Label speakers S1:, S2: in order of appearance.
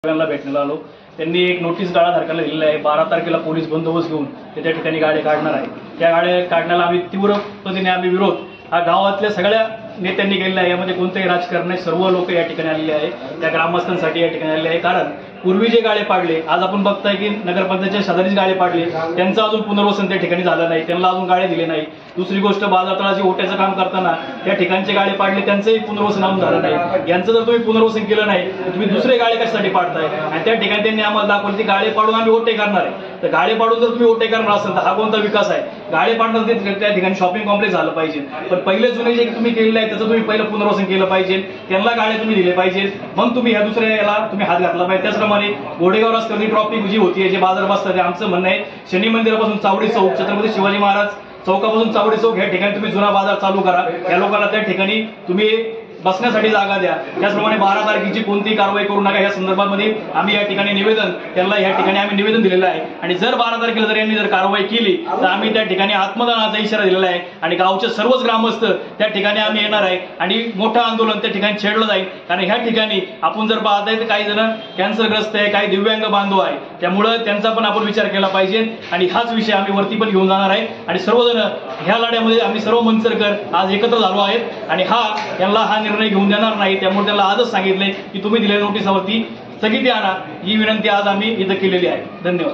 S1: त्यांना भेटण्याला आलो। त्यांनी एक नोटीस गाळाधारकाला दिलेली आहे। 12 तारखेला पोलीस बंदोबस्त घेऊन ते त्या ठिकाणी गाड्या काढणार आहे। त्या गाड्या काढण्याला आम्ही तीव्र पद्धतीने आम्ही विरोध हा गावातल्या सगळ्या नेत्यांनी केलेला आहे। यामध्ये कोणतेही राजकारण नाही, सर्व लोक या ठिकाणी आलेले आहे, त्या ग्रामस्थांसाठी या ठिकाणी आलेले आहे। कारण पूर्वी जे गाळे पाडले, आज आपण बघताय की नगरपंचायतच्या शेजारीच गाळे पाडले, त्यांचं अजून पुनर्वसन त्या ठिकाणी झालं नाही, त्यांना अजून गाळे दिले नाही। दुसरी गोष्ट, बाजारतळाची ओट्याचं काम करताना त्या ठिकाणचे गाळे पाडले, त्यांचंही पुनर्वसन अजून झालं नाही। यांचं जर तुम्ही पुनर्वसन केलं नाही तर तुम्ही दुसरे गाळे कशासाठी पाडताय? आणि त्या ठिकाणी त्यांनी आम्हाला दाखवलं की गाळे पाडून आम्ही ओटे करणार आहे। तर गाळे पाडून जर तुम्ही ओटे करणार असाल तर हा कोणता विकास आहे? गाळे पाडणार त्या ठिकाणी शॉपिंग कॉम्प्लेक्स झालं पाहिजे, पण पहिले जुने जे तुम्ही केलेलं आहे त्याचं तुम्ही पहिलं पुनर्वसन केलं पाहिजे, त्यांना गाळे तुम्ही दिले पाहिजे, मग तुम्ही ह्या दुसऱ्या याला तुम्ही हात घातला पाहिजे। त्याचप्रमाणे गोडेगाव रस्त्यावरची ट्रॉफिक जी होती, जे बाजार बसतात, आमचं म्हणणं आहे शनी मंदिरापासून चावडी चौक, छत्रपती शिवाजी महाराज चौकापासून चावडी चौक या ठिकाणी तुम्ही जुना बाजार चालू करा। या लोकांना त्या ठिकाणी तुम्ही बसण्यासाठी जागा द्या। त्याचप्रमाणे 12 तारखेची कोणतीही कारवाई करू नका या संदर्भामध्ये आम्ही या ठिकाणी निवेदन त्यांना या ठिकाणी आम्ही निवेदन दिलेलं आहे। आणि जर 12 तारखेला जर यांनी जर कारवाई केली तर आम्ही त्या ठिकाणी आत्मदानाचा इशारा दिलेला आहे आणि गावचे सर्वच ग्रामस्थ त्या ठिकाणी आम्ही येणार आहे आणि मोठं आंदोलन त्या ठिकाणी छेडलं जाईल। कारण ह्या ठिकाणी आपण जर पाहताय तर काही जण कॅन्सरग्रस्त आहे, काही दिव्यांग बांधव आहे, त्यामुळे त्यांचा पण आपण विचार केला पाहिजे आणि हाच विषय आम्ही वरती पण घेऊन जाणार आहे। आणि सर्वजण ह्या लढ्यामध्ये आम्ही सर्व मंचरकर आज एकत्र झालो आहेत आणि यांना निर्णय घेऊन देणार नाही। त्यामुळे त्याला आजच सांगितले की तुम्ही दिलेल्या नोटिसावरती स्थगिती आणा, ही विनंती आज आम्ही इथं केलेली आहे। धन्यवाद।